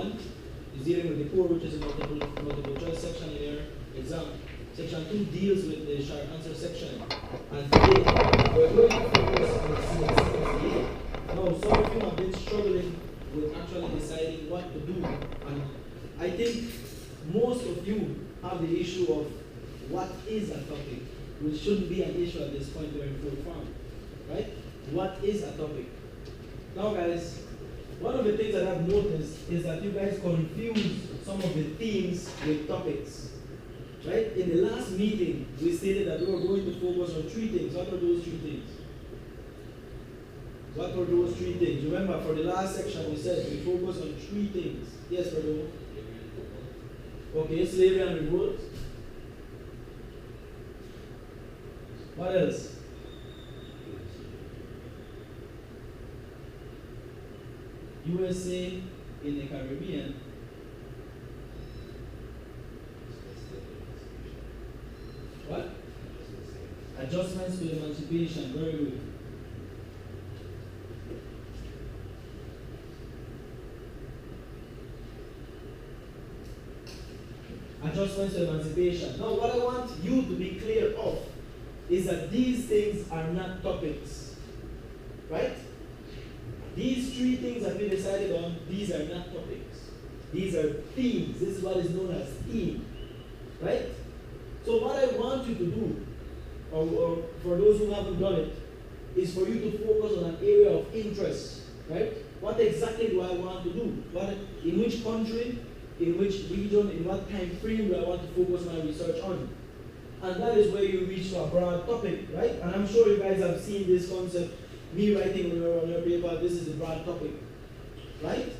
1 is dealing with the core, which is a multiple choice section in your exam. Section 2 deals with the short answer section. And today, we're going to focus on the CSA. Now, some of you have been struggling with actually deciding what to do. And I think most of you have the issue of what is a topic, which shouldn't be an issue at this point we're in full form. Right? What is a topic? Now, guys, one of the things that I've noticed is that you guys confuse some of the themes with topics. Right? In the last meeting, we stated that we were going to focus on 3 things. What were those 3 things? What were those 3 things? Remember, for the last section, we said we focus on 3 things. Yes, brother? Okay, slavery and revolt. What else? USA in the Caribbean. What? Adjustments to emancipation. Very good. Adjustments to emancipation. Now, what I want you to be clear of is that these things are not topics. Right? These 3 things that we decided on, these are not topics. These are themes. This is what is known as theme. Right? So what I want you to do, or for those who haven't done it, is for you to focus on an area of interest. Right? What exactly do I want to do? In which country, in which region, in what time frame do I want to focus my research on? And that is where you reach to a broad topic. Right? And I'm sure you guys have seen this concept. Me writing on your paper, this is a broad topic, right?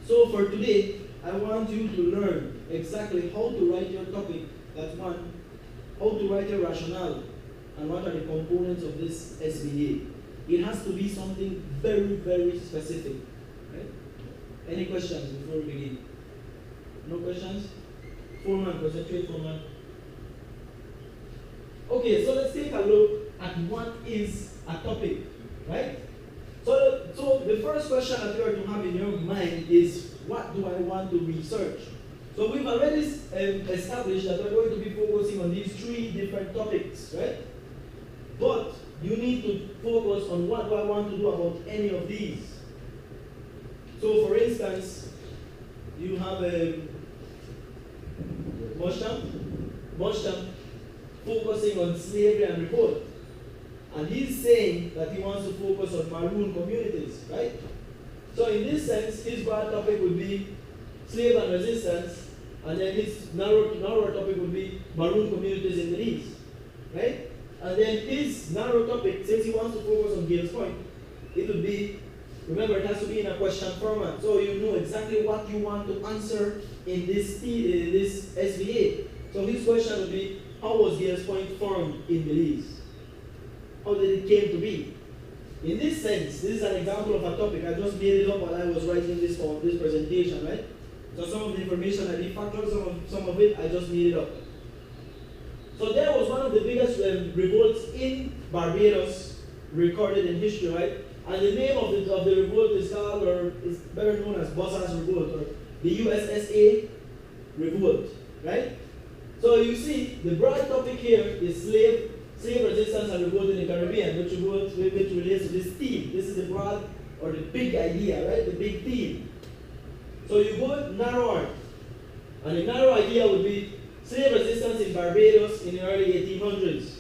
So for today, I want you to learn exactly how to write your topic, that's one, how to write your rationale, and what are the components of this SBA. It has to be something very, very specific, right? Any questions before we begin? No questions? Foreman, concentrate, Foreman. Okay, so let's take a look at what is a topic, right? So the first question that you are to have in your mind is, what do I want to research? So we've already established that we're going to be focusing on these 3 different topics, right? But you need to focus on what do I want to do about any of these. So for instance, you have a Mosham focusing on slavery and revolt. And he's saying that he wants to focus on maroon communities, right? So in this sense, his broad topic would be slave and resistance, and then his narrower topic would be maroon communities in the East, right? And then his narrow topic, since he wants to focus on Gales Point, it would be, remember, it has to be in a question format, so you know exactly what you want to answer in this SBA. So his question would be, how was Gales Point formed in Belize? How did it came to be? In this sense, this is an example of a topic. I just made it up while I was writing this presentation, right? So some of the information I did factor, some of it I just made it up. So there was one of the biggest revolts in Barbados recorded in history, right? And the name of the revolt is called, or is better known as Bossa's Revolt, or the USSA Revolt, right? So you see, the broad topic here is slave resistance and revolt in the Caribbean, which relates to this theme. This is the broad, or the big idea, right? The big theme. So you go narrower, and the narrow idea would be slave resistance in Barbados in the early 1800s.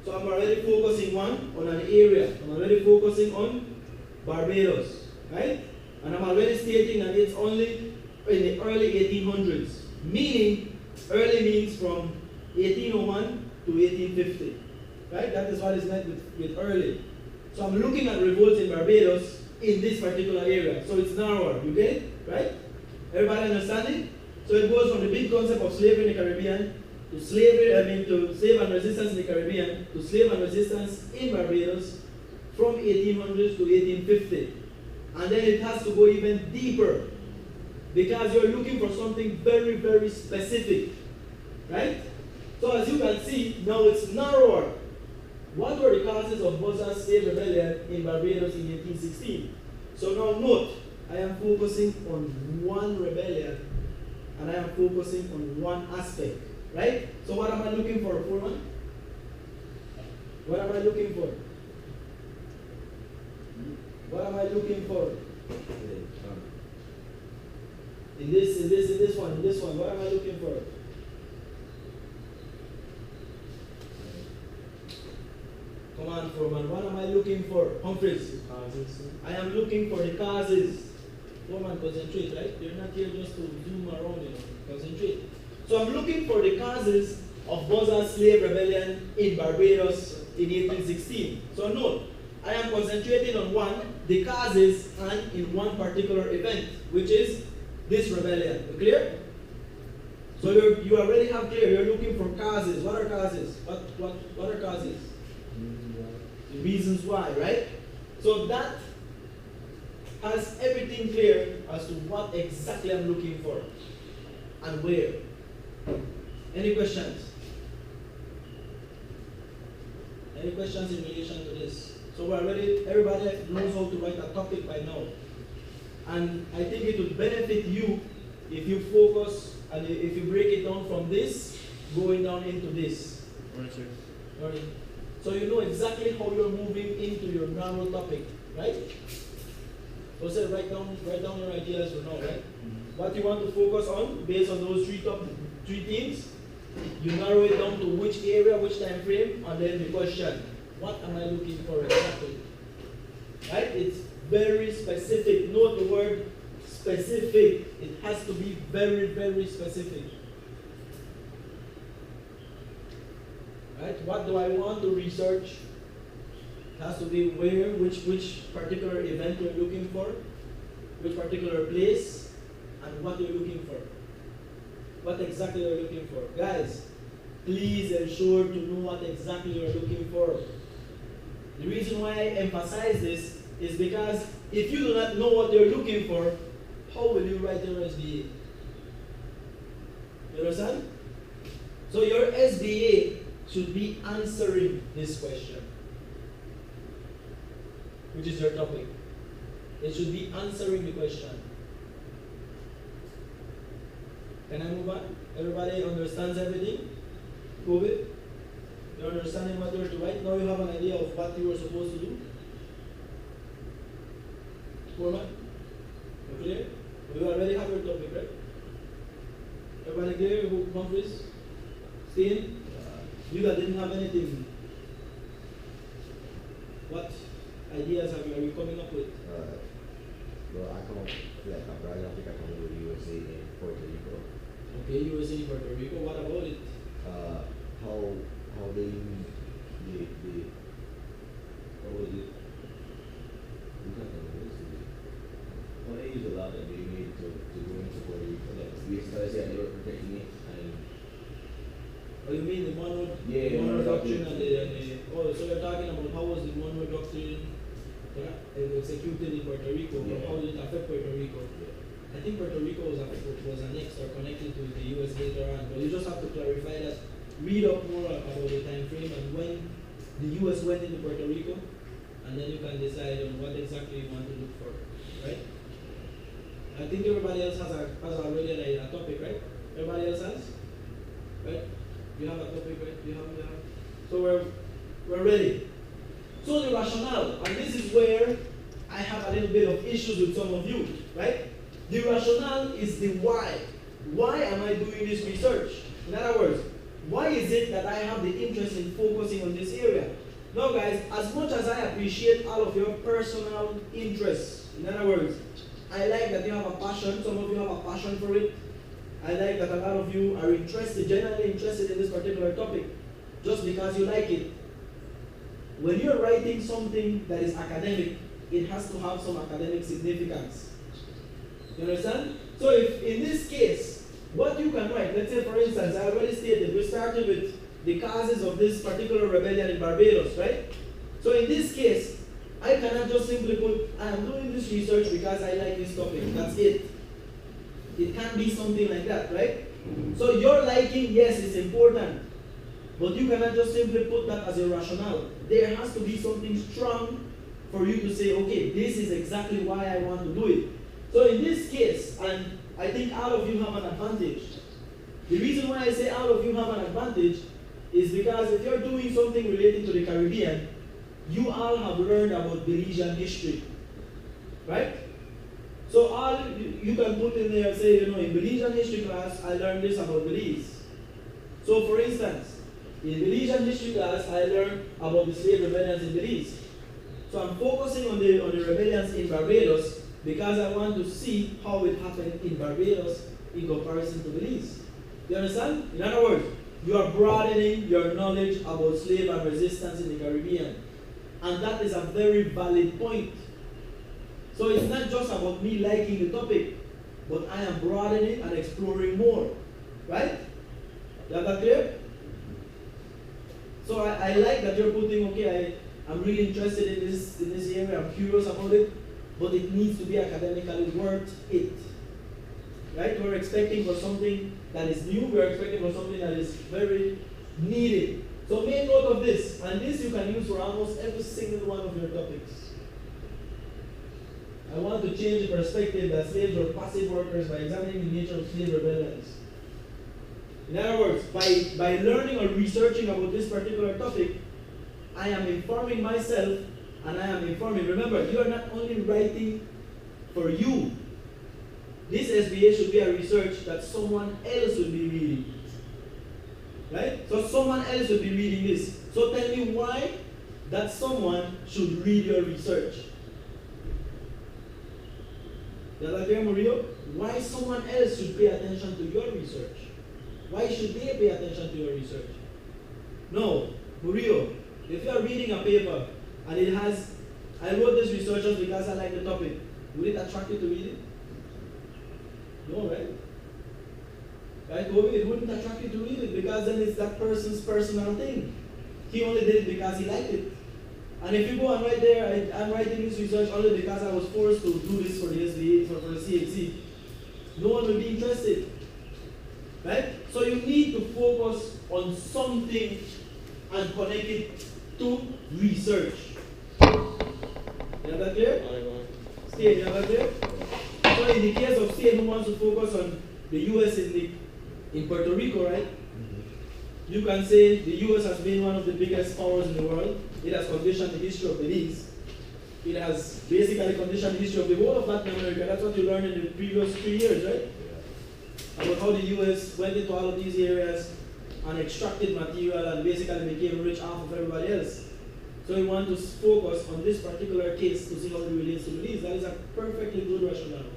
So I'm already focusing on an area. I'm already focusing on Barbados, right? And I'm already stating that it's only in the early 1800s. Meaning, early means from 1801 to 1850, right? That is what is meant with early. So I'm looking at revolts in Barbados in this particular area. So it's narrower, you get it, right? Everybody understand it? So it goes from the big concept of slavery in the Caribbean to to slave and resistance in the Caribbean to slave and resistance in Barbados from 1800s to 1850. And then it has to go even deeper because you're looking for something very, very specific, right? So as you can see, now it's narrower. What were the causes of Bossa's slave rebellion in Barbados in 1816? So now note, I am focusing on one rebellion, and I am focusing on one aspect, right? So what am I looking for, Foreman? What am I looking for? What am I looking for? In this one, what am I looking for? Come on, Foreman, what am I looking for? Humphreys. I am looking for the causes. Foreman, concentrate, right? You're not here just to zoom around, you know. Concentrate. So I'm looking for the causes of Buzza's slave rebellion in Barbados in 1816. So note, I am concentrating on one, the causes, and in one particular event, which is this rebellion. Clear? So you already have clear, you're looking for causes. What are causes? What are causes? The reasons why, right? So that has everything clear as to what exactly I'm looking for and where. Any questions? Any questions in relation to this? So we're ready. Everybody knows how to write a topic by now. And I think it would benefit you if you focus and if you break it down from this, going down into this. Right, sir. All right. So you know exactly how you're moving into your narrow topic, right? So say write down your ideas for now, right? What you want to focus on based on those three themes, you narrow it down to which area, which time frame, and then the question, what am I looking for exactly? Right? It's very specific. Note the word specific. It has to be very, very specific. Right? What do I want to research? It has to be where, which particular event you're looking for, which particular place, and what you're looking for. What exactly you're looking for. Guys, please ensure to know what exactly you're looking for. The reason why I emphasize this is because if you do not know what you're looking for, how will you write your SBA? You understand? So your SBA should be answering this question, which is your topic. It should be answering the question. Can I move on? Everybody understands everything? COVID? You're understanding what you're to write? Now you have an idea of what you were supposed to do? Format? You clear? You already have your topic, right? Everybody clear? Who Humphreys? Steen? You that didn't have anything. What ideas are you coming up with? Well, I come up with like a project. I think I come up with USA and Puerto Rico. Okay, USA and Puerto Rico. What about it? How they use the what was it? Well, they use a lot that they made to go into Puerto Rico. Like because they were protecting it and. Oh, you mean the Monroe Doctrine and the oh, so you're talking about how was the Monroe Doctrine executed in Puerto Rico, yeah. How did it affect Puerto Rico? Yeah. I think Puerto Rico was annexed or connected to the US later on, but you just have to clarify that. Read up more about the time frame and when the US went into Puerto Rico, and then you can decide on what exactly you want to look for, right? I think everybody else has already a topic, right? Everybody else has? Right? You have a topic, right? You have. So we're ready. So the rationale, and this is where I have a little bit of issues with some of you, right? The rationale is the why. Why am I doing this research? In other words, why is it that I have the interest in focusing on this area? Now guys, as much as I appreciate all of your personal interests, in other words, I like that you have a passion, some of you have a passion for it. I like that a lot of you are generally interested in this particular topic, just because you like it. When you're writing something that is academic, it has to have some academic significance. You understand? So if in this case, what you can write, let's say for instance, I already stated, we started with the causes of this particular rebellion in Barbados, right? So in this case, I cannot just simply put, I am doing this research because I like this topic, that's it. It can't be something like that, right? So your liking, yes, is important, but you cannot just simply put that as a rationale. There has to be something strong for you to say, okay, this is exactly why I want to do it. So in this case, and I think all of you have an advantage. The reason why I say all of you have an advantage is because if you're doing something related to the Caribbean, you all have learned about Belizean history, right? So all you can put in there, say, in Belizean history class, I learned this about Belize. So for instance, in Belizean history class, I learned about the slave rebellions in Belize. So I'm focusing on the rebellions in Barbados because I want to see how it happened in Barbados in comparison to Belize. You understand? In other words, you are broadening your knowledge about slave and resistance in the Caribbean. And that is a very valid point. So it's not just about me liking the topic, but I am broadening and exploring more. Right? Is that clear? So I like that you're putting, okay, I'm really interested in this area, I'm curious about it, but it needs to be academically worth it. Right? We're expecting for something that is new, we're expecting for something that is very needed. So make note of this, and this you can use for almost every single one of your topics. I want to change the perspective that slaves were passive workers by examining the nature of slave rebellions. In other words, by learning or researching about this particular topic, I am informing myself and I am informing. Remember, you are not only writing for you. This SBA should be a research that someone else will be reading. Right? So someone else will be reading this. So tell me why that someone should read your research. Is that clear, Murillo? Why someone else should pay attention to your research? Why should they pay attention to your research? No, Murillo, if you are reading a paper and it has, I wrote this research just because I like the topic, would it attract you to read it? No, right? Right, Kobe, it wouldn't attract you to read it because then it's that person's personal thing. He only did it because he liked it. And if you go and write there, I'm writing this research only because I was forced to do this for the SBA, for the CHC, no one will be interested. Right? So you need to focus on something and connect it to research. You have that clear? Steve, you have that clear? So in the case of Steve who wants to focus on the US in Puerto Rico, right? You can say the US has been one of the biggest powers in the world. It has conditioned the history of Belize. It has basically conditioned the history of the whole of Latin America. That's what you learned in the previous 3 years, right? About how the US went into all of these areas and extracted material and basically became rich off of everybody else. So we want to focus on this particular case to see how it relates to Belize. That is a perfectly good rationale.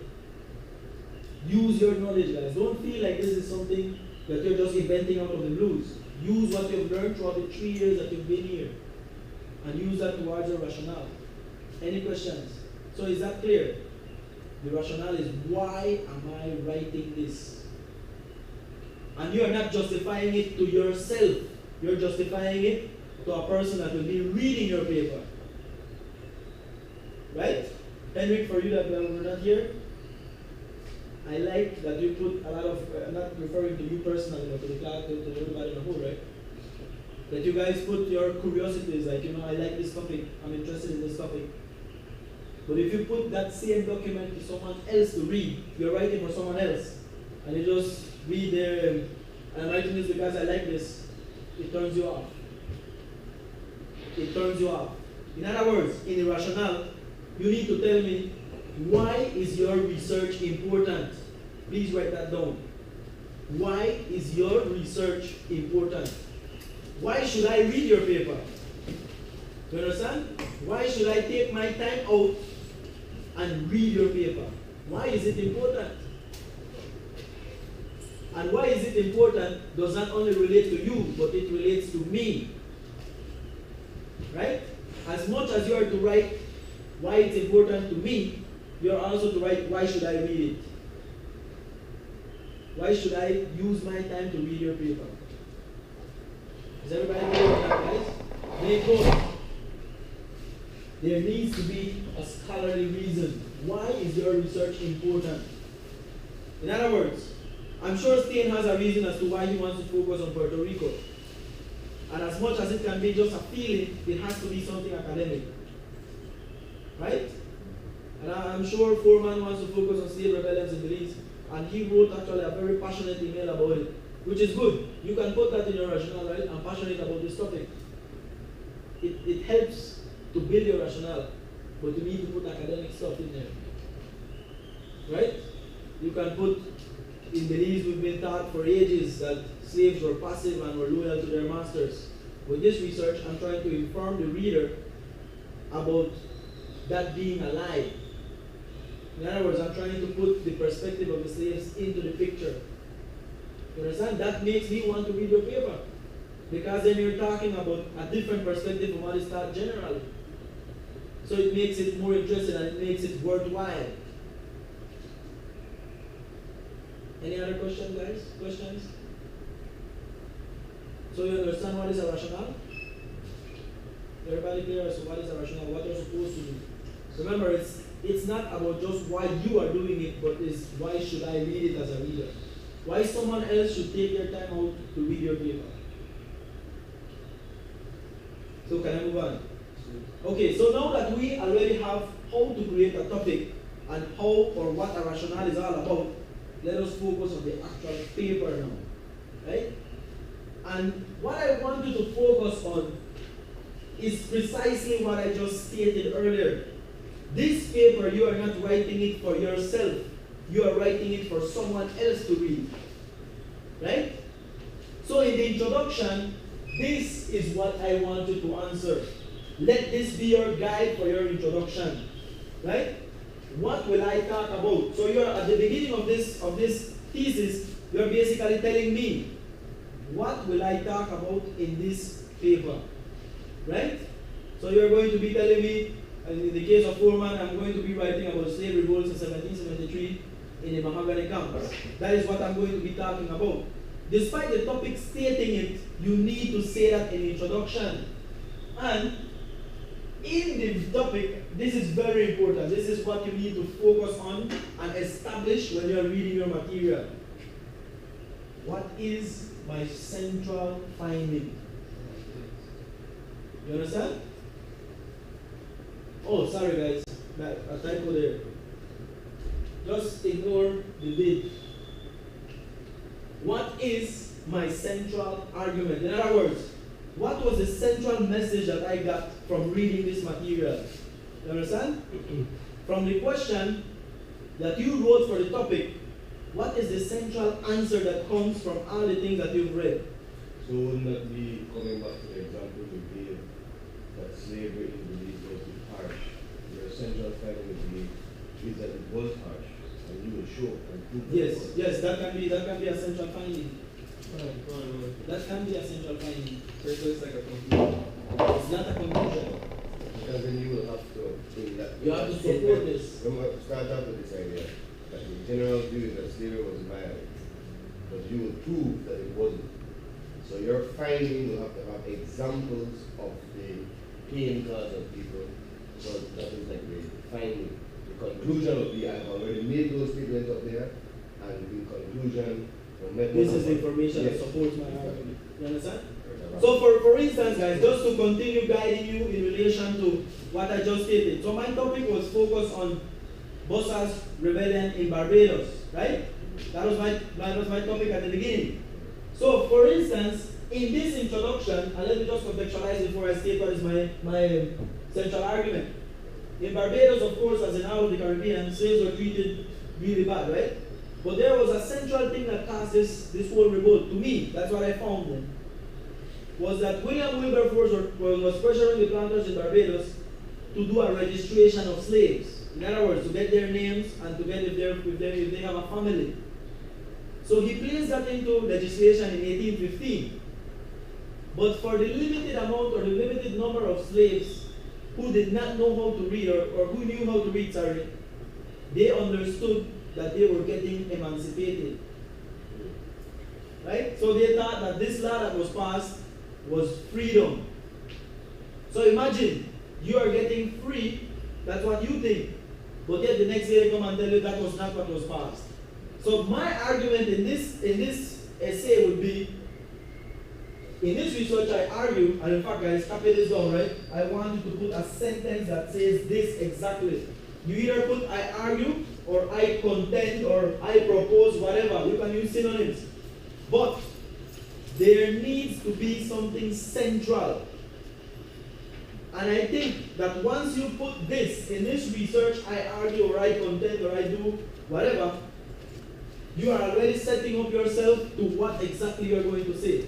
Use your knowledge, guys. Don't feel like this is something that you're just inventing out of the blues. Use what you've learned throughout the 3 years that you've been here and use that towards your rationale. Any questions? So is that clear? The rationale is, why am I writing this? And you are not justifying it to yourself. You're justifying it to a person that will be reading your paper. Right? Henrik, for you that were not here, I like that you put a lot of, I'm not referring to you personally, but to the class, to everybody in the whole, right? That you guys put your curiosities, like, I like this topic, I'm interested in this topic. But if you put that same document to someone else to read, you're writing for someone else, and you just read there, I'm writing this because I like this, it turns you off. It turns you off. In other words, in the rationale, you need to tell me, why is your research important? Please write that down. Why is your research important? Why should I read your paper? You understand? Why should I take my time out and read your paper? Why is it important? And why is it important does not only relate to you, but it relates to me. Right? As much as you are to write why it's important to me, you are also to write, why should I read it? Why should I use my time to read your paper? Is everybody clear on that, guys? Make note. There needs to be a scholarly reason. Why is your research important? In other words, I'm sure Steen has a reason as to why he wants to focus on Puerto Rico. And as much as it can be just a feeling, it has to be something academic. Right? And I'm sure Foreman wants to focus on slave rebellions in Belize, and he wrote actually a very passionate email about it, which is good. You can put that in your rationale, right? I'm passionate about this topic. It helps to build your rationale, but you need to put academic stuff in there, right? You can put, in Belize we've been taught for ages that slaves were passive and were loyal to their masters. With this research, I'm trying to inform the reader about that being a lie. In other words, I'm trying to put the perspective of the slaves into the picture. You understand? That makes me want to read your paper. Because then you're talking about a different perspective from what is taught generally. So it makes it more interesting and it makes it worthwhile. Any other questions, guys? Questions? So you understand what is a rationale? Everybody clear as to what is a rationale, what you're supposed to do? Remember, it's not about just why you are doing it, but is why should I read it as a reader? Why someone else should take their time out to read your paper? So can I move on? Okay, so now that we already have how to create a topic and how or what a rationale is all about, let us focus on the actual paper now, right? And what I want you to focus on is precisely what I just stated earlier. This paper, you are not writing it for yourself. You are writing it for someone else to read, right? So in the introduction, this is what I want you to answer. Let this be your guide for your introduction, right? What will I talk about? So you're at the beginning of this thesis, you're basically telling me, what will I talk about in this paper, right? So you're going to be telling me, in the case of Foreman, I'm going to be writing about slave revolts in 1773 in the Mahogany camps. That is what I'm going to be talking about. Despite the topic stating it, you need to say that in the introduction. And in the topic, this is very important. This is what you need to focus on and establish when you're reading your material. What is my central finding? You understand? Oh, sorry guys, a typo there. Just ignore the bid. What is my central argument? In other words, what was the central message that I got from reading this material? You understand? From the question that you wrote for the topic, what is the central answer that comes from all the things that you've read? So wouldn't that be coming back to the example you gave that slavery in Belize was harsh? Your central finding would be is that it was harsh, and you will show and prove. Yes, that can be a central finding. That can be a central finding. So it's like a conclusion. It's not a conclusion. Because then you will have to bring that. You have to support this. Remember, start out with this idea that the general view is that slavery was violent, but you will prove that it wasn't. So your finding will have to have examples of the pain caused of people, because that is like the finding. The conclusion will be, I've already made those statements up there, and in conclusion, this is information that supports my argument. You understand? So for instance, guys, just to continue guiding you in relation to what I just stated. So my topic was focused on Bossa's rebellion in Barbados, right? That was my topic at the beginning. So for instance, in this introduction, and let me just contextualize before I state what is my central argument. In Barbados, of course, as in all of the Caribbean, slaves were treated really bad, right? But there was a central thing that caused this whole revolt. To me, that's what I found then, was that William Wilberforce was pressuring the planters in Barbados to do a registration of slaves. In other words, to get their names and to get if they have a family. So he placed that into legislation in 1815. But for the limited amount or the limited number of slaves who did not know how to read or who knew how to read, they understood that they were getting emancipated. Right? So they thought that this law that was passed was freedom. So imagine, you are getting free, that's what you think. But yet the next day they come and tell you that was not what was passed. So my argument in this essay would be, in this research I argue, and in fact guys, copy this down, right? I want you to put a sentence that says this exactly. You either put I argue, or I contend, or I propose, whatever. You can use synonyms. But there needs to be something central. And I think that once you put this in this research, I argue, or I contend, or I do whatever, you are already setting up yourself to what exactly you are going to say.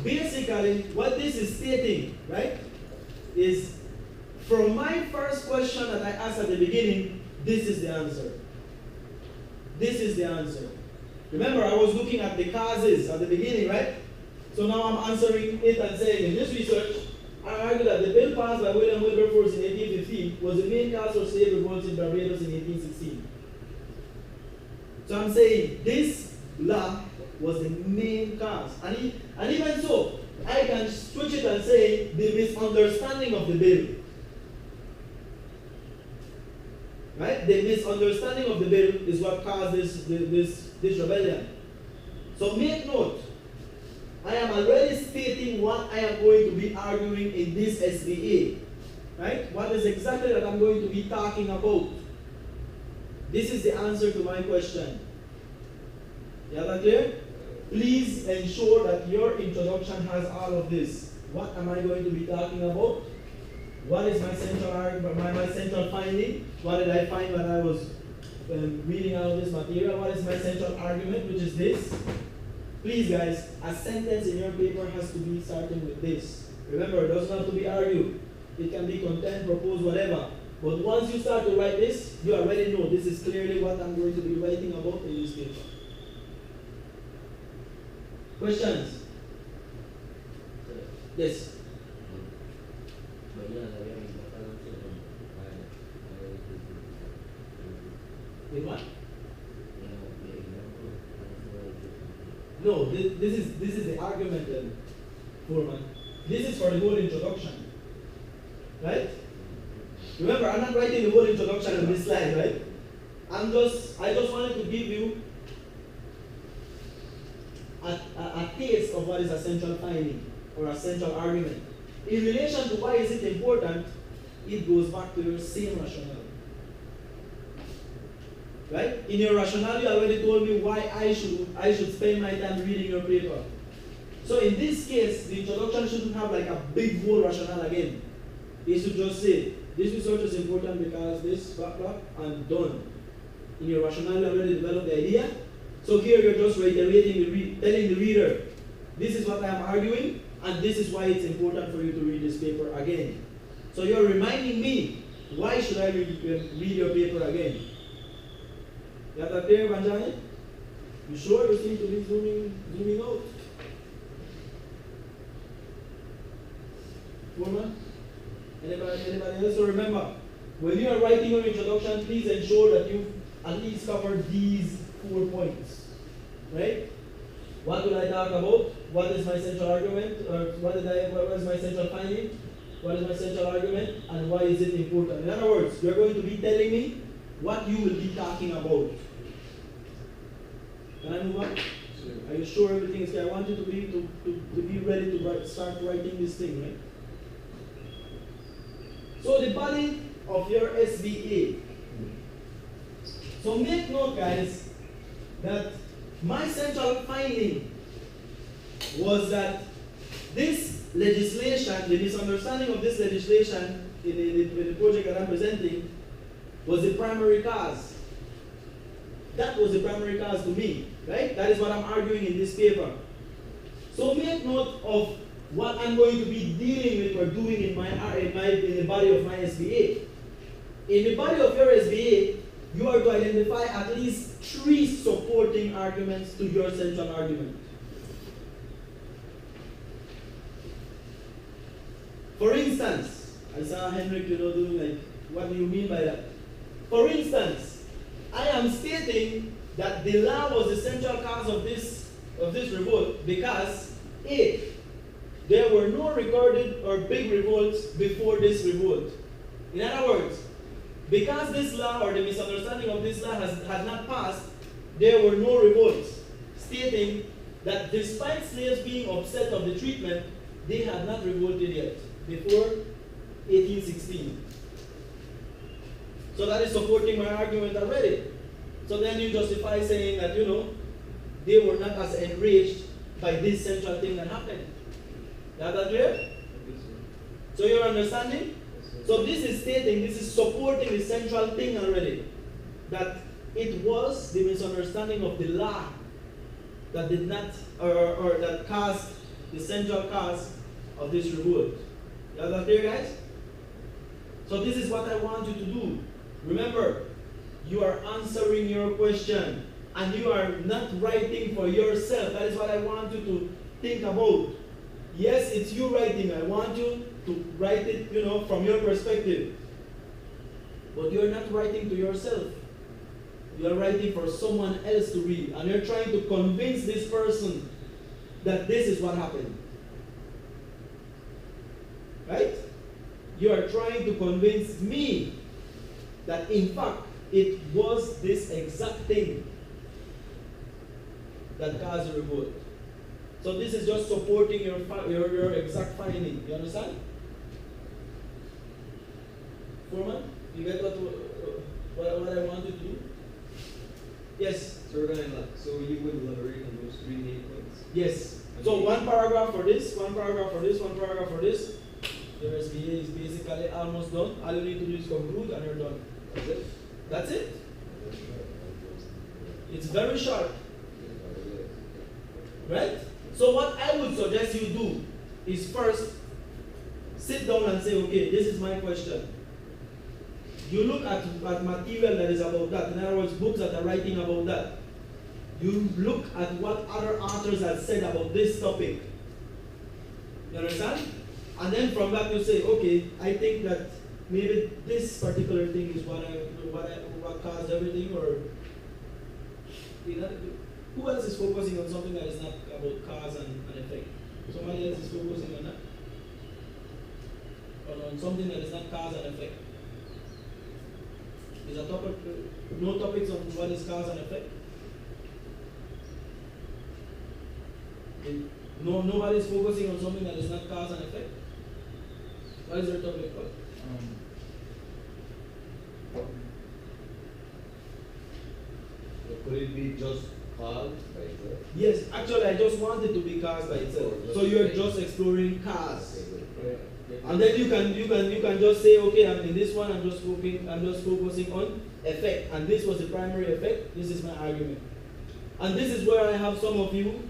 Basically, what this is stating, right, is from my first question that I asked at the beginning, this is the answer. This is the answer. Remember, I was looking at the causes at the beginning, right? So now I'm answering it and saying, in this research, I argue that the bill passed by William Wilberforce in 1815 was the main cause for slave revolts in Barbados in 1816. So I'm saying this law was the main cause. And even so, I can switch it and say the misunderstanding of the bill. Right? The misunderstanding of the bill is what caused this rebellion. So make note, I am already stating what I am going to be arguing in this SBA. Right? What is exactly that I'm going to be talking about? This is the answer to my question. Yeah, that clear? Please ensure that your introduction has all of this. What am I going to be talking about? What is my central my central finding? What did I find when I was reading out of this material? What is my central argument, which is this? Please, guys, a sentence in your paper has to be starting with this. Remember, it doesn't have to be argued. It can be content, propose, whatever. But once you start to write this, you already know this is clearly what I'm going to be writing about in this paper. Questions? Yes? With what? No, this is the argument, Foreman. This is for the whole introduction. Right? Remember, I'm not writing the whole introduction on this slide, right? I just wanted to give you a taste of what is a central finding or a central argument. In relation to why is it important, it goes back to your same rationale. Right? In your rationale, you already told me why I should spend my time reading your paper. So in this case, the introduction shouldn't have like a big whole rationale again. It should just say, this research is important because this, blah, blah, and done. In your rationale, you already developed the idea. So here you're just reiterating, telling the reader, this is what I am arguing, and this is why it's important for you to read this paper again. So you're reminding me, why should I read your paper again? You have that clear, Banjani? You sure? You seem to be zooming out. Foreman? Anybody else? So remember, when you are writing your introduction, please ensure that you at least cover these 4 points. Right? What will I talk about? What is my central argument? Or what is my central finding? What is my central argument? And why is it important? In other words, you're going to be telling me what you will be talking about. Can I move on? Sure. Are you sure everything is clear? I want you to be ready to start writing this thing, right? So the body of your SBA. So make note, guys, that my central finding was that this legislation, the misunderstanding of this legislation in the project that I'm presenting, was the primary cause. That was the primary cause to me, right? That is what I'm arguing in this paper. So make note of what I'm going to be dealing with or doing in the body of my SBA. In the body of your SBA, you are to identify at least 3 supporting arguments to your central argument. For instance, I saw Henrik, doing like, what do you mean by that? For instance, I am stating that the law was the central cause of this revolt because A, there were no recorded or big revolts before this revolt. In other words, because this law or the misunderstanding of this law had not passed, there were no revolts, stating that despite slaves being upset of the treatment, they had not revolted yet before 1816. So that is supporting my argument already. So then you justify saying that, they were not as enraged by this central thing that happened. Is that clear? So you're understanding? So this is stating, this is supporting the central thing already. That it was the misunderstanding of the law that did not, or that caused the central cause of this revolt. Is that clear, guys? So this is what I want you to do. Remember, you are answering your question and you are not writing for yourself. That is what I want you to think about. Yes, it's you writing. I want you to write it, from your perspective. But you're not writing to yourself. You're writing for someone else to read. And you're trying to convince this person that this is what happened. Right? You are trying to convince me that in fact it was this exact thing that caused the revolt. So this is just supporting your exact finding. You understand? Foreman, you get what I want you to do? Yes. So you would elaborate on those 3 main points? Yes. So one paragraph for this, one paragraph for this, one paragraph for this. Your SBA is basically almost done. All you need to do is conclude and you're done. That's it? That's it. It's very short. Right? So what I would suggest you do is first sit down and say, okay, this is my question. You look at material that is about that. In other words, books that are writing about that. You look at what other authors have said about this topic. You understand? And then from that you say, okay, I think that maybe this particular thing is what caused everything, or who else is focusing on something that is not about cause and effect? Somebody else is focusing on that? Or on something that is not cause and effect? Is a topic, no topics on what is cause and effect? No, nobody is focusing on something that is not cause and effect? What is your topic called? Could it be just caused by itself? Yes, actually I just want it to be caused by itself. So you're just exploring cause. And then you can just say, okay, in this one I'm just focusing on effect, and this was the primary effect. This is my argument. And this is where I have some of you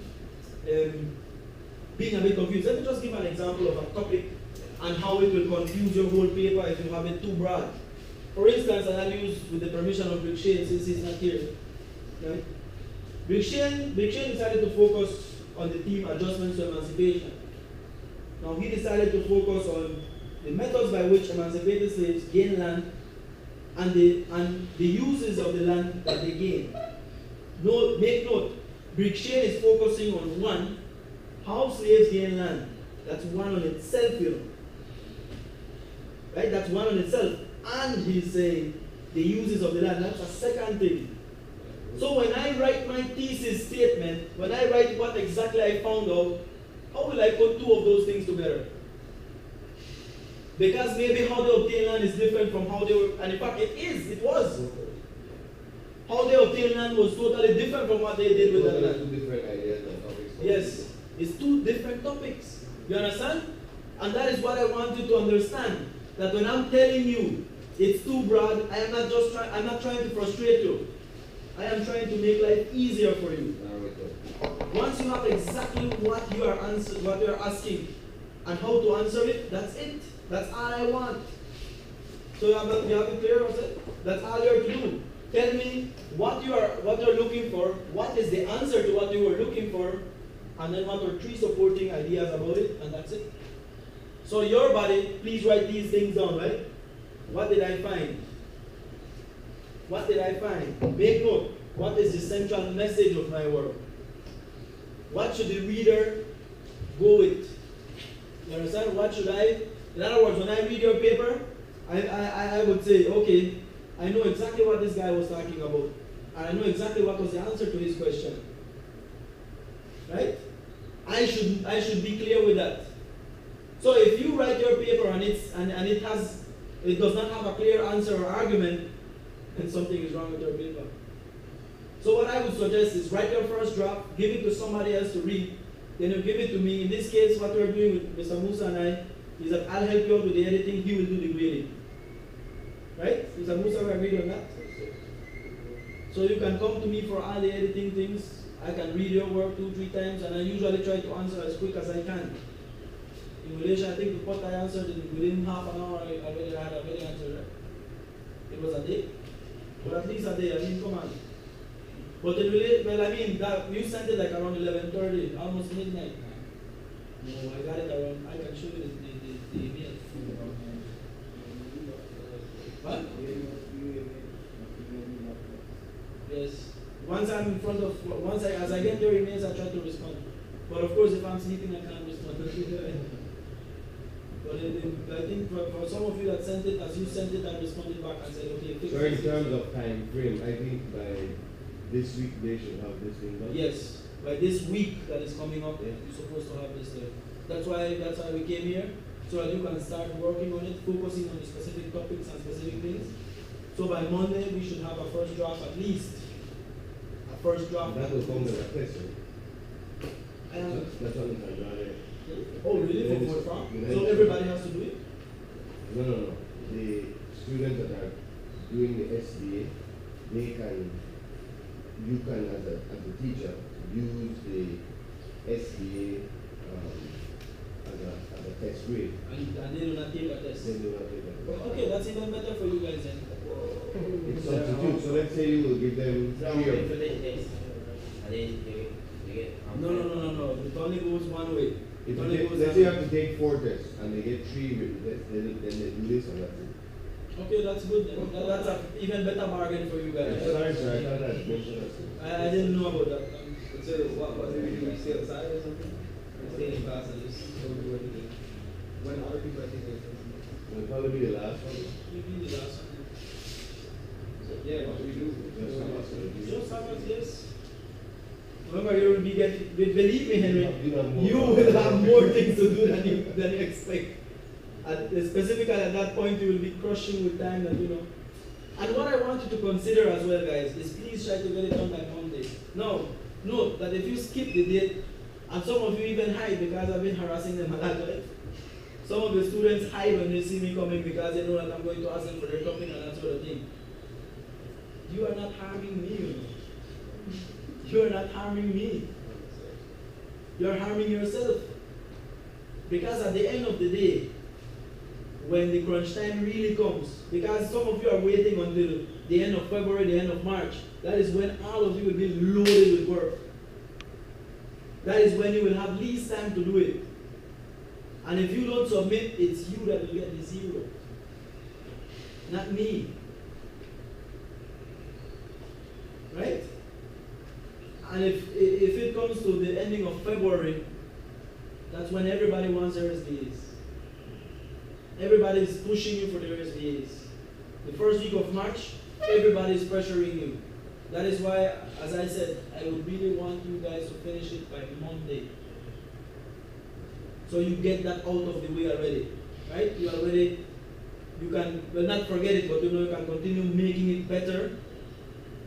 being a bit confused. Let me just give an example of a topic and how it will confuse your whole paper if you have it too broad. For instance, and I'll use with the permission of Rick Shane since he's not here. Right? Rick Shane decided to focus on the theme adjustments to emancipation. Now he decided to focus on the methods by which emancipated slaves gain land and the uses of the land that they gain. Make note, Rick Shane is focusing on one, how slaves gain land. That's one on itself, Right? That's one on itself. And he's saying the uses of the land. That's a second thing. So when I write my thesis statement, when I write what exactly I found out, how will I put 2 of those things together? Because maybe how they obtain land is different from how they were, and in fact it was. How they obtained land was totally different from what they did with the land. 2 different ideas and topics. Yes, it's 2 different topics. You understand? And that is what I want you to understand. That when I'm telling you it's too broad, I'm not trying to frustrate you. I am trying to make life easier for you. Once you have exactly what you are asking and how to answer it, that's it. That's all I want. So you have it clear, what's it? That's all you have to do. Tell me what you're looking for, what is the answer to what you were looking for, and then what are 3 supporting ideas about it, and that's it. So your body, please write these things down, right? What did I find? What did I find? Make note. What is the central message of my work? What should the reader go with? You understand? What should in other words, when I read your paper, I would say, okay, I know exactly what this guy was talking about. And I know exactly what was the answer to his question. Right? I should be clear with that. So if you write your paper and it does not have a clear answer or argument, and something is wrong with your paper. So what I would suggest is write your first draft, give it to somebody else to read, then you give it to me. In this case, what we're doing with Mr. Musa and I is that I'll help you out with the editing, he will do the grading. Right? Mr. Musa, we agreed on that? So you can come to me for all the editing things. I can read your work 2-3 times, and I usually try to answer as quick as I can. In Malaysia, I think the part I answered within half an hour, I already had a very answer, right? It was a day, but at least a day. I mean, come on. But in well, I mean, that you sent it like around 11:30, almost midnight. No, I got it around. I can show you the email. What? Yes. Once I'm in front of, as I get your emails, I try to respond. But of course, if I'm sleeping, I can't respond. But I think for some of you that sent it, as you sent it, I responded back and said, okay, fix So in this. terms of time frame, I think by this week they should have this thing done. Yes, by this week that is coming up, Yeah. you're supposed to have this there. That's why we came here, so that you can start working on it, focusing on the specific topics and specific things. So by Monday, we should have a first draft at least. A first draft. That will come with a test, right? That's what we can do. Oh, really? Then For it's- form? then So it's- everybody has to do it? No. The students that are doing the SBA, you can as a teacher use the SBA as a test grade. And they do not take a test? Then do not take that. Okay, that's even better for you guys then. It's substitute. So let's say you will give them 3 or No. It only goes one way. It only goes let's say you one have way. to take 4 tests and they get 3 written tests, then they do this and that's it. Okay, that's good then. That's an even better bargain for you guys. Sorry, sir, I thought I'd mentioned that. I didn't know about that. So what do we do? We stay outside or something? We stay in class and just don't do anything. When other people are taking it. It'll probably be the last one. Maybe the last one. Yeah, what do we do? Just have us to do. Just have us, yes. Remember, you will be getting, believe me, Henry, You have more. you will have more things to do than you expect. Specifically at that point, you will be crushing with time that, you know. And what I want you to consider as well, guys, is please try to get it done by Monday. Now, note that if you skip the date, and some of you even hide because I've been harassing them a lot, right? Some of the students hide when they see me coming because they know that I'm going to ask them for their topic and that sort of thing. You are not harming me, you know. You are not harming me. You are harming yourself. Because at the end of the day, when the crunch time really comes, because some of you are waiting until the end of February, the end of March, that is when all of you will be loaded with work. That is when you will have least time to do it. And if you don't submit, it's you that will get the 0. Not me. Right? And if it comes to the ending of February, that's when everybody wants their SBAs. Everybody is pushing you for their SBAs. The first week of March, everybody is pressuring you. That is why, as I said, I would really want you guys to finish it by Monday. So you get that out of the way already. Right? You can, well, not forget it, but you know you can continue making it better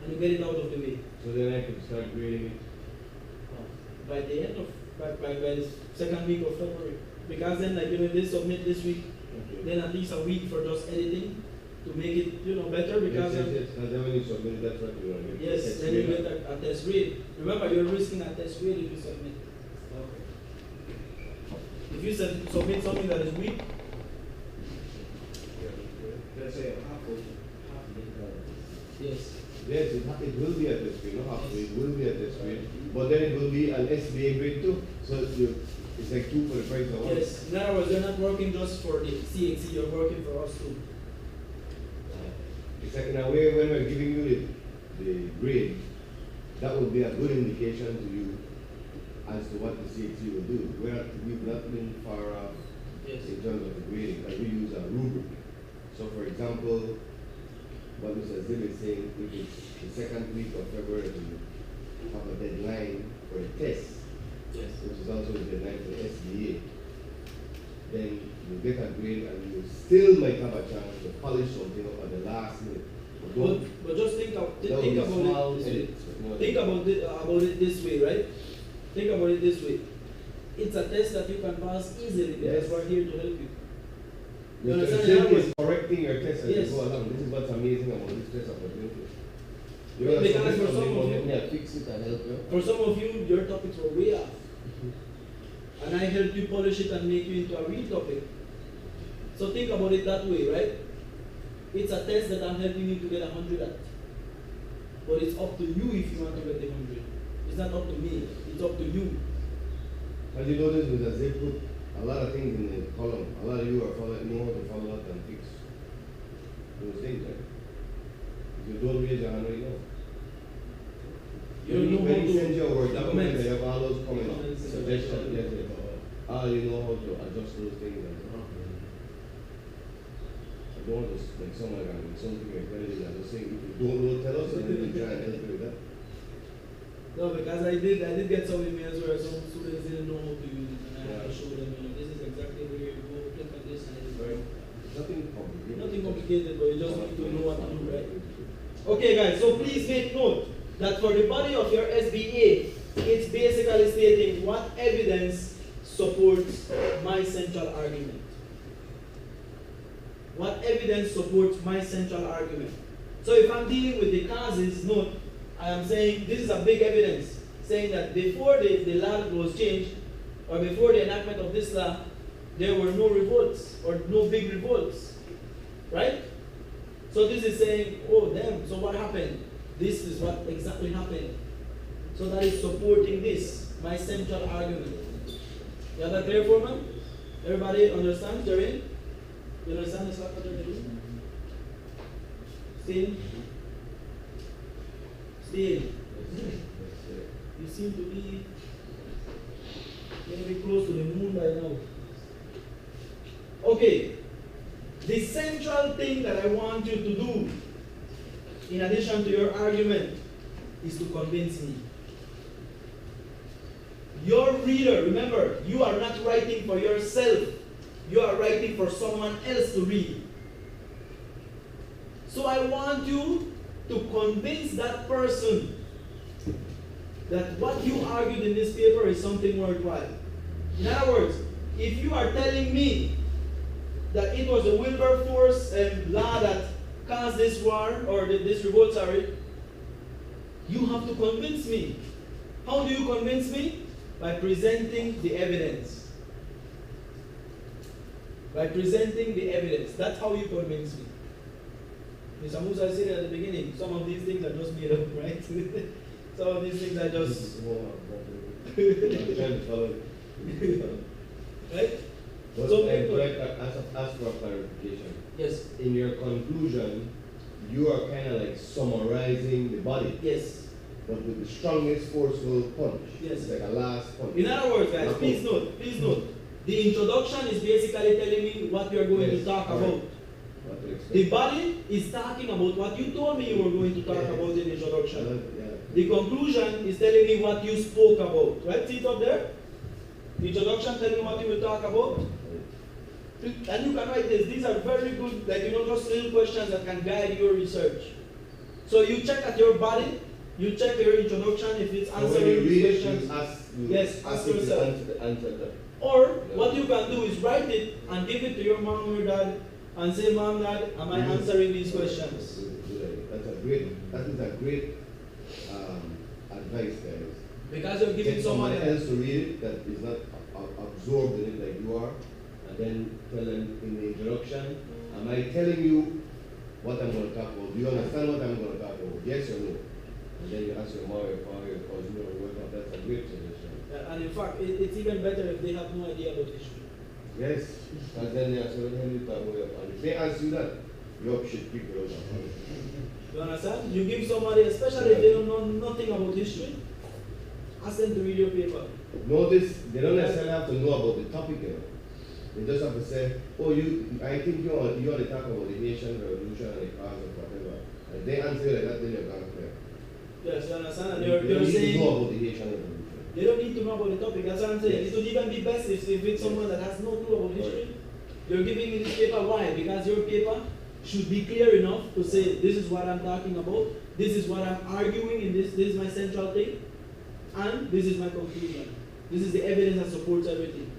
and you get it out of the way. So then I can start grading it. By the end of, by the second week of February. Because then, like, you know, if they submit this week, Okay. then at least a week for just editing to make it, you know, better because Yes. And then when you submit it, that's what you want to get. yes, then you get a test grade. Remember, you're risking a test grade if you submit. Okay. If you submit something that is weak, Let's say half of yes. Yes, it will be a test grade, not halfway, it will be a test grade. But then it will be an SBA grade too. So it's like 2 for the price of 1. Yes. In other words, you're not working just for the CXC, you're working for us too. It's like in a way when we're giving you the grade, that would be a good indication to you as to what the CXC will do. We've not been far off Yes. in terms of the grading, because we use a rubric. So for example, what Mr. Tzib is saying, if it's the second week of February, we have a deadline for a test, Yes. which is also the deadline for the SBA, then you get a grade and you still might have a chance to polish something up at the last minute. But don't Think about it this way. Think about it this way, right? Think about it this way. It's a test that you can pass easily because we're here to help you. You understand? Tzib is correcting your test as Yes. you go along. This is what's amazing about this test opportunity. You're Because going for to some of you- fix it and help you. For some of you, your topics were way off. And I helped you polish it and make you into a real topic. So think about it that way, right? It's a test that I'm helping you to get 100 at. But it's up to you if you want to get the 100. It's not up to me, it's up to you. As you notice with the Tzib put a lot of things in the column. A lot of you are know how to follow up and fix those things, right? If you don't raise your hand right now. You don't know when how he to sends you a word document, comments. you have all those comments, Comments. suggestions, yes, yes. You know how to adjust those things. And, I don't want to like someone like something you're telling you. I'm just saying if you don't tell us, then we'll try and help you with that. No, because I did get some emails where some students didn't know how to use it, and I had to Yeah. show them, this is exactly where you go, click on this, and it's Right. Nothing complicated. nothing complicated, but you just need to know what to do, right? Okay, guys, so please make note that for the body of your SBA, it's basically stating what evidence supports my central argument. What evidence supports my central argument? So if I'm dealing with the causes, note, I am saying this is a big evidence, saying that before the law was changed, or before the enactment of this law, there were no revolts, or no big revolts, right? So this is saying, oh damn, so what happened? This is what exactly happened. So that is supporting this, my central argument. You have that clear for me? Everybody understand, Jerry? You understand this what they're doing? Still? Still? You seem to be maybe close to the moon by now. Okay. The central thing that I want you to do, in addition to your argument, is to convince me. Your reader, remember, you are not writing for yourself. You are writing for someone else to read. So I want you to convince that person that what you argued in this paper is something worthwhile. In other words, if you are telling me that it was the Wilberforce law that caused this war, or this revolt, sorry, you have to convince me. How do you convince me? By presenting the evidence. By presenting the evidence. That's how you convince me. Mr. Musa said at the beginning, some of these things are just made up, right? Some of these things are just... I'm trying to follow it. Right? But So, ask for a clarification. yes. In your conclusion, you are kind of like summarizing the body, Yes. but with the strongest forceful punch. Yes. It's like a last punch. In other words, guys, please note, the introduction is basically telling me what we are going to talk about. What to expect. The body is talking about what you told me you were going to talk about in the introduction. The conclusion is telling me what you spoke about. Right? See it up there? The introduction telling me what you will talk about. And you can write this. These are very good, like, just little questions that can guide your research. So you check at your body, you check your introduction, if it's So when you answering these read it, questions. you Yes, ask yourself. answer that. Or what you can do is write it and give it to your mom or dad and say, Mom, Dad, am I answering these questions? That is a great advice, guys. Because you're giving Get someone someone else to read it that is not absorbed in it like you are, and then tell them in the introduction, am I telling you what I'm going to talk about? Do you understand what I'm going to talk about? Yes or no? And then you ask your mother, your father, your cousin, or whoever. That's a great suggestion. And in fact, it's even better if they have no idea about history. Yes, because then they ask you, what the hell you talk about? And if they answer you that, you're up shit creek without that. You understand? You give somebody, especially if they don't know nothing about history, ask them to read your paper. Notice, they don't necessarily have to know about the topic, They just have to say, oh, I think you want to talk about the Haitian Revolution and the cause of whatever. And if they answer you like that, then you're gone clear. Yes, you understand? And They you're don't need saying, to know about the Haitian Revolution. they don't need to know about the topic. That's what I'm saying. Yes. It would even be best if it's someone that has no clue about history. You're giving me this paper. Why? Because your paper should be clear enough to say, this is what I'm talking about, this is what I'm arguing, and this is my central thing, and this is my conclusion. This is the evidence that supports everything.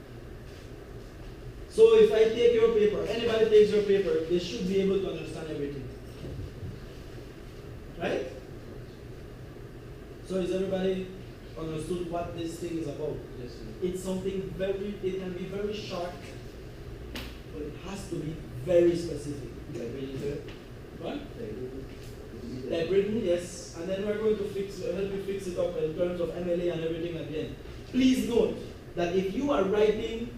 So if I take your paper, anybody takes your paper, they should be able to understand everything. Right? So is everybody understood what this thing is about? Yes, sir. It's something it can be very short, but it has to be very specific. What? Like written, yes. And then we're going to help you fix it up in terms of MLA and everything at the end. Please note that if you are writing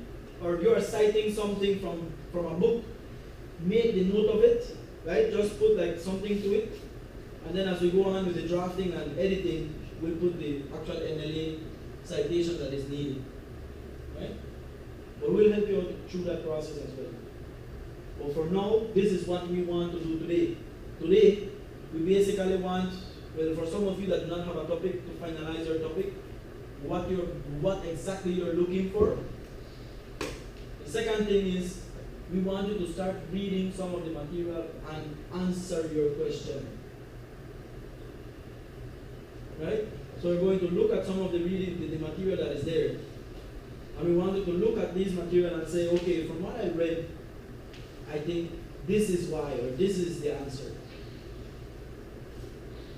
or you are citing something from a book, make the note of it, right? Just put like something to it. And then as we go on with the drafting and editing, we'll put the actual MLA citation that is needed, right? But we'll help you out through that process as well. But for now, this is what we want to do today. Today, we basically want, well, for some of you that do not have a topic, to finalize your topic, what exactly you're looking for. The second thing is, we want you to start reading some of the material and answer your question. Right? So we're going to look at some of the material that is there. And we wanted to look at this material and say, okay, from what I read, I think this is why, or this is the answer.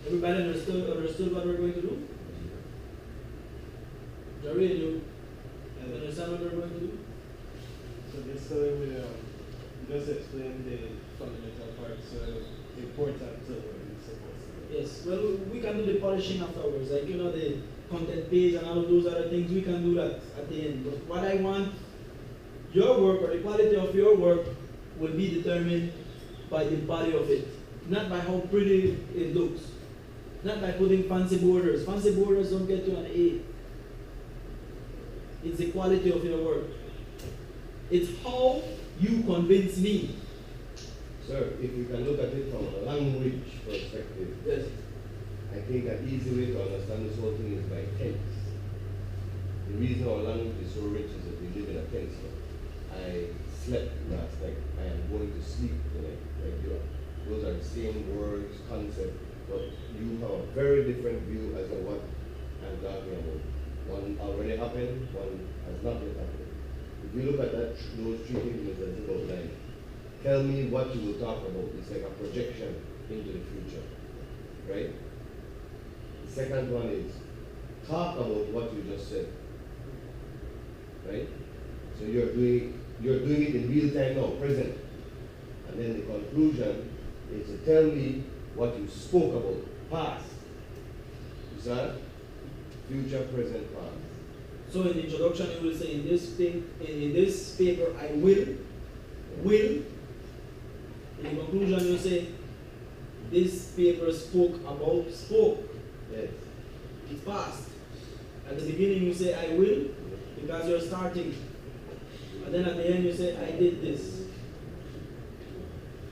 Everybody understood what we're going to do? Jerry, you understand what we're going to do? So basically, we just explain the fundamental parts, so important to what it's supposed to be. Yes, well, we can do the polishing afterwards, like, you know, the content page and all of those other things, we can do that at the end. But what I want, your work or the quality of your work will be determined by the body of it, not by how pretty it looks, not by putting fancy borders. Fancy borders don't get you an A. It's the quality of your work. It's how you convince me. Sir, if you can look at it from a language perspective, Yes. I think an easy way to understand this whole thing is by tense. The reason our language is so rich is that we live in a tense. I slept last night. I am going to sleep tonight. Like, you know, those are the same words, concept, but you have a very different view as to what I'm talking about. One already happened, one has not yet happened. If you look at those three things as a line, tell me what you will talk about. It's like a projection into the future, right? The second one is talk about what you just said, right? So you're doing it in real time now, present. And then the conclusion is to tell me what you spoke about, past. You see that? Future, present, past. So in the introduction, you will say, in this paper, I will. In the conclusion, you say, this paper spoke. Yes. It's past. At the beginning, you say, I will, because you're starting. And then at the end, you say, I did this.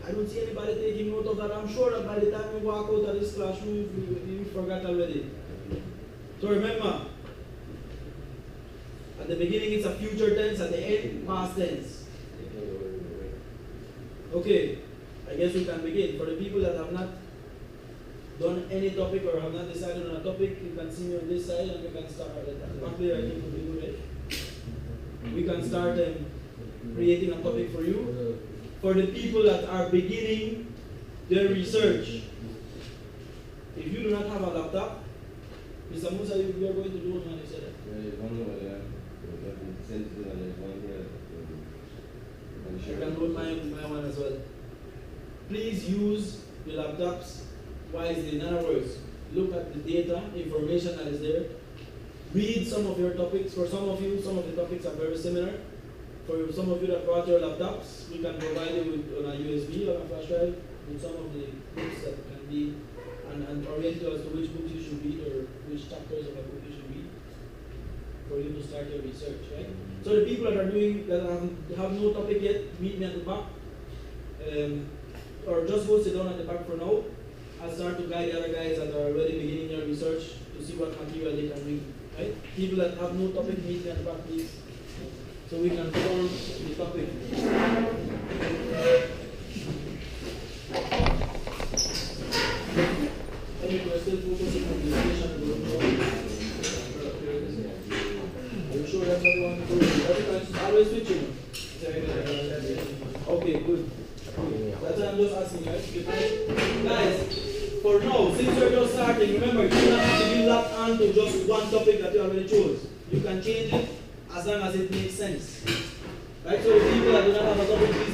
I don't see anybody taking note of that. I'm sure that by the time you walk out of this classroom, you forgot already. So remember, at the beginning it's a future tense, at the end, past tense. Okay, I guess we can begin. For the people that have not done any topic or have not decided on a topic, you can see me on this side and we can start. Back there, I think will be good, right? We can start creating a topic for you. For the people that are beginning their research, if you do not have a laptop, Mr. Musa, you are going to do one when you said that. There's one over there. There's one here. I can load my one as well. Please use your laptops wisely. In other words, look at the data, information that is there. Read some of your topics. For some of you, some of the topics are very similar. For some of you that brought your laptops, we can provide you with on a USB or a flash drive with some of the books that can be and orient you as to which books you should read or which chapters of a book you should read for you to start your research, right? So the people that are doing that have no topic yet, meet me at the back, or just go sit down at the back for now. I'll start to guide the other guys that are already beginning their research to see what material they can bring, right? People that have no topic, meet me at the back, please, so we can form the topic. still focusing on the equation and the road. Are you sure that's what you want to do? You can always switch it. Okay, good. That's what I'm just asking, right? Because, guys, for now, since you're just starting, remember, you don't have to be locked on to just one topic that you already chose. You can change it as long as it makes sense. Right? So the people that do not have a topic, please